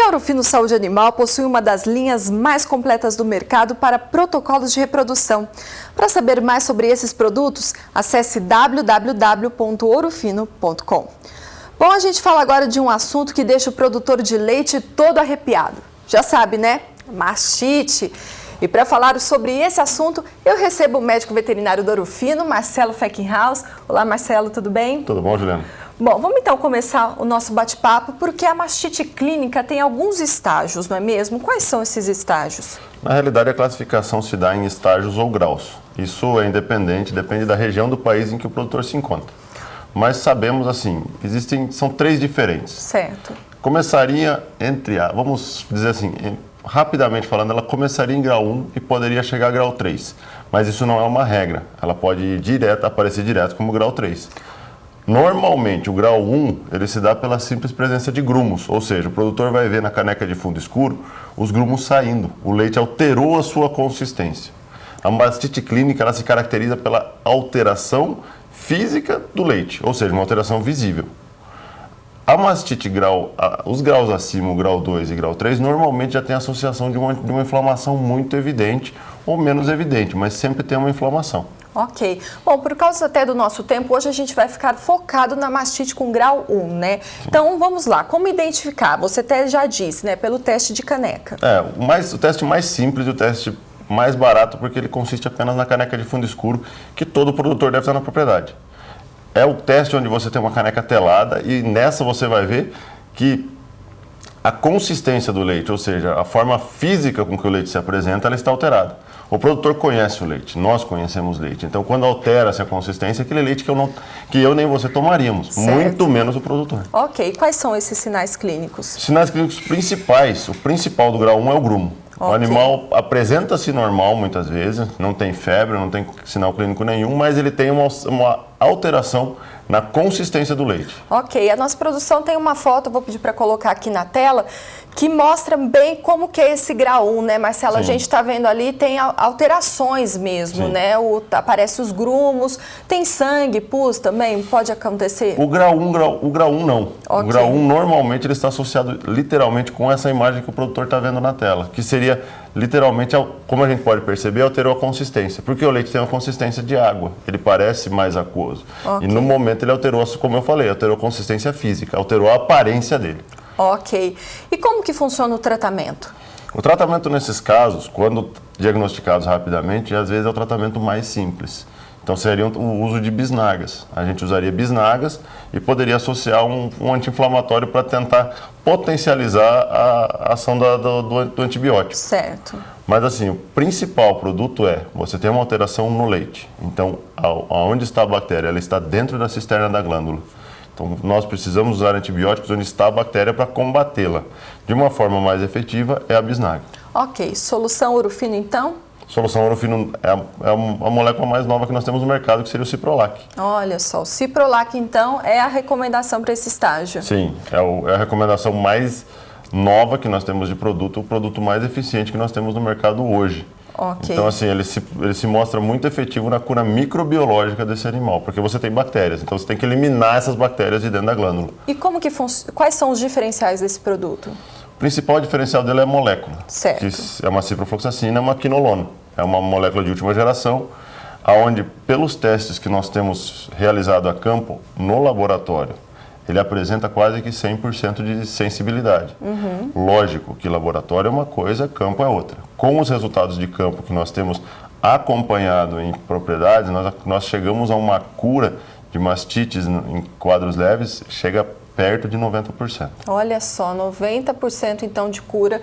a Ouro Fino Saúde Animal possui uma das linhas mais completas do mercado para protocolos de reprodução. Para saber mais sobre esses produtos, acesse www.ourofino.com. Bom, a gente fala agora de um assunto que deixa o produtor de leite todo arrepiado. Já sabe, né? Mastite. E para falar sobre esse assunto, eu recebo o médico veterinário do Ouro Fino, Marcelo Feckenhaus. Olá, Marcelo, tudo bem? Tudo bom, Juliana? Bom, vamos então começar o nosso bate-papo, porque a mastite clínica tem alguns estágios, não é mesmo? Quais são esses estágios? Na realidade, a classificação se dá em estágios ou graus. Isso é independente, depende da região do país em que o produtor se encontra. Mas sabemos, assim, são três diferentes. Certo. Começaria vamos dizer assim, rapidamente falando, ela começaria em grau 1 e poderia chegar a grau 3. Mas isso não é uma regra. Ela pode aparecer direto como grau 3. Normalmente, o grau 1, ele se dá pela simples presença de grumos, ou seja, o produtor vai ver na caneca de fundo escuro os grumos saindo, o leite alterou a sua consistência. A mastite clínica, ela se caracteriza pela alteração física do leite, ou seja, uma alteração visível. A mastite os graus acima, o grau 2 e grau 3, normalmente já tem associação de uma inflamação muito evidente ou menos evidente, mas sempre tem uma inflamação. Ok. Bom, por causa até do nosso tempo, hoje a gente vai ficar focado na mastite com grau 1, né? Sim. Então, vamos lá. Como identificar? Você até já disse, né? Pelo teste de caneca. O teste mais simples e o teste mais barato, porque ele consiste apenas na caneca de fundo escuro, que todo produtor deve ter na propriedade. É o teste onde você tem uma caneca telada e nessa você vai ver que a consistência do leite, ou seja, a forma física com que o leite se apresenta, ela está alterada. O produtor conhece o leite, nós conhecemos leite. Então, quando altera-se a consistência, aquele leite que eu nem você tomaríamos, certo. Muito menos o produtor. Ok. Quais são esses sinais clínicos? Sinais clínicos principais, o principal do grau 1 é o grumo. Okay. O animal apresenta-se normal muitas vezes, não tem febre, não tem sinal clínico nenhum, mas ele tem uma alteração na consistência do leite. Ok, a nossa produção tem uma foto, vou pedir para colocar aqui na tela, que mostra bem como que é esse grau 1, né, Marcelo? Sim. A gente está vendo ali, tem alterações mesmo, sim. Né? Aparece os grumos, tem sangue, pus também, pode acontecer? O grau 1 não. Okay. O grau 1 normalmente ele está associado literalmente com essa imagem que o produtor está vendo na tela, que seria literalmente, como a gente pode perceber, alterou a consistência, porque o leite tem uma consistência de água, ele parece mais aquoso. Okay. E no momento ele alterou, como eu falei, alterou a consistência física, alterou a aparência dele. Ok. E como que funciona o tratamento? O tratamento nesses casos, quando diagnosticados rapidamente, às vezes é o tratamento mais simples. Então seria o uso de bisnagas. A gente usaria bisnagas e poderia associar um anti-inflamatório para tentar potencializar a ação do antibiótico. Certo. Mas assim, o principal produto você tem uma alteração no leite. Então, onde está a bactéria? Ela está dentro da cisterna da glândula. Então, nós precisamos usar antibióticos onde está a bactéria para combatê-la. De uma forma mais efetiva, é a bisnaga. Ok. Solução Ouro Fino, então? Solução Ouro Fino é a molécula mais nova que nós temos no mercado, que seria o Ciprolac. Olha só, o Ciprolac, então, é a recomendação para esse estágio? Sim, é a recomendação mais nova que nós temos de produto, o produto mais eficiente que nós temos no mercado hoje. Okay. Então, assim, ele se mostra muito efetivo na cura microbiológica desse animal, porque você tem bactérias, então você tem que eliminar essas bactérias de dentro da glândula. E quais são os diferenciais desse produto? O principal diferencial dele é a molécula, certo. Que é uma ciprofloxacina, uma quinolona. É uma molécula de última geração, onde, pelos testes que nós temos realizado a campo no laboratório, ele apresenta quase que 100% de sensibilidade. Uhum. Lógico que laboratório é uma coisa, campo é outra. Com os resultados de campo que nós temos acompanhado em propriedades, nós chegamos a uma cura de mastites em quadros leves, chega perto de 90%. Olha só, 90% então de cura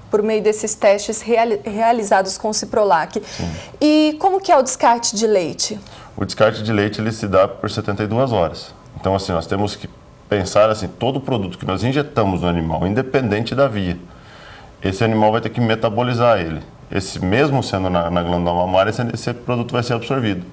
por meio desses testes realizados com o Ciprolac. Sim. E como que é o descarte de leite? O descarte de leite ele se dá por 72 horas. Então, assim, nós temos que pensar assim, todo produto que nós injetamos no animal, independente da via, esse animal vai ter que metabolizar ele. Mesmo sendo na glândula mamária, esse produto vai ser absorvido.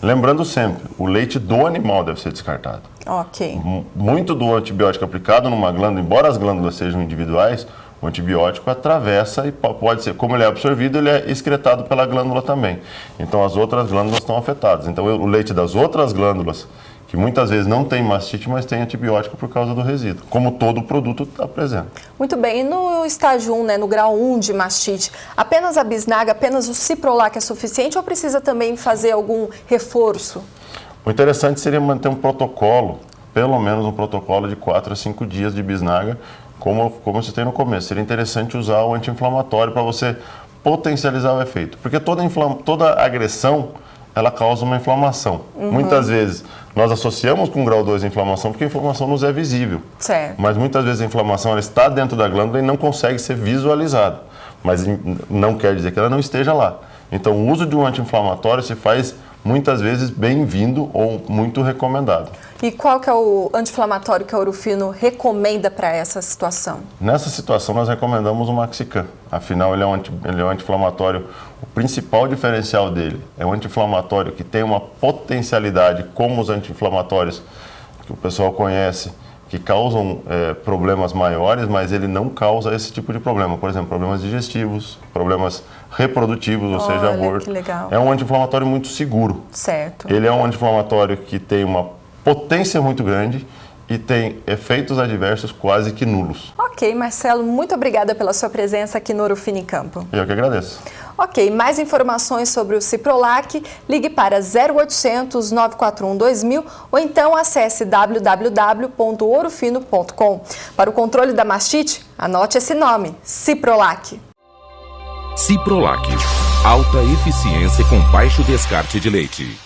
Lembrando sempre, o leite do animal deve ser descartado. Ok. Muito do antibiótico aplicado numa glândula, embora as glândulas sejam individuais, o antibiótico atravessa e pode ser, como ele é absorvido, ele é excretado pela glândula também. Então as outras glândulas estão afetadas. Então o leite das outras glândulas que muitas vezes não tem mastite, mas tem antibiótico por causa do resíduo, como todo produto está presente. Muito bem, e no estágio 1, né, no grau 1 de mastite, apenas a bisnaga, apenas o ciprolac é suficiente ou precisa também fazer algum reforço? O interessante seria manter um protocolo, pelo menos um protocolo de 4 a 5 dias de bisnaga, como você tem no começo. Seria interessante usar o anti-inflamatório para você potencializar o efeito, porque toda agressão ela causa uma inflamação. Muitas vezes nós associamos com grau 2 a inflamação porque a inflamação nos é visível. Certo. Mas muitas vezes a inflamação ela está dentro da glândula e não consegue ser visualizada. Mas não quer dizer que ela não esteja lá. Então o uso de um anti-inflamatório se faz muitas vezes bem-vindo ou muito recomendado. E qual que é o anti-inflamatório que a Ourofino recomenda para essa situação? Nessa situação nós recomendamos o Maxican. Afinal ele é um anti-inflamatório, o principal diferencial dele é um anti-inflamatório que tem uma potencialidade como os anti-inflamatórios que o pessoal conhece, que causam problemas maiores, mas ele não causa esse tipo de problema. Por exemplo, problemas digestivos, problemas reprodutivos, ou seja, aborto. Que legal. É um anti-inflamatório muito seguro. Certo. Ele é um anti-inflamatório que tem uma potência muito grande e tem efeitos adversos quase que nulos. Ok, Marcelo, muito obrigada pela sua presença aqui no Ourofino em Campo. Eu que agradeço. Ok, mais informações sobre o ciprolac, ligue para 0800 941 2000 ou então acesse www.ourofino.com. Para o controle da mastite, anote esse nome, ciprolac. Ciprolac, alta eficiência com baixo descarte de leite.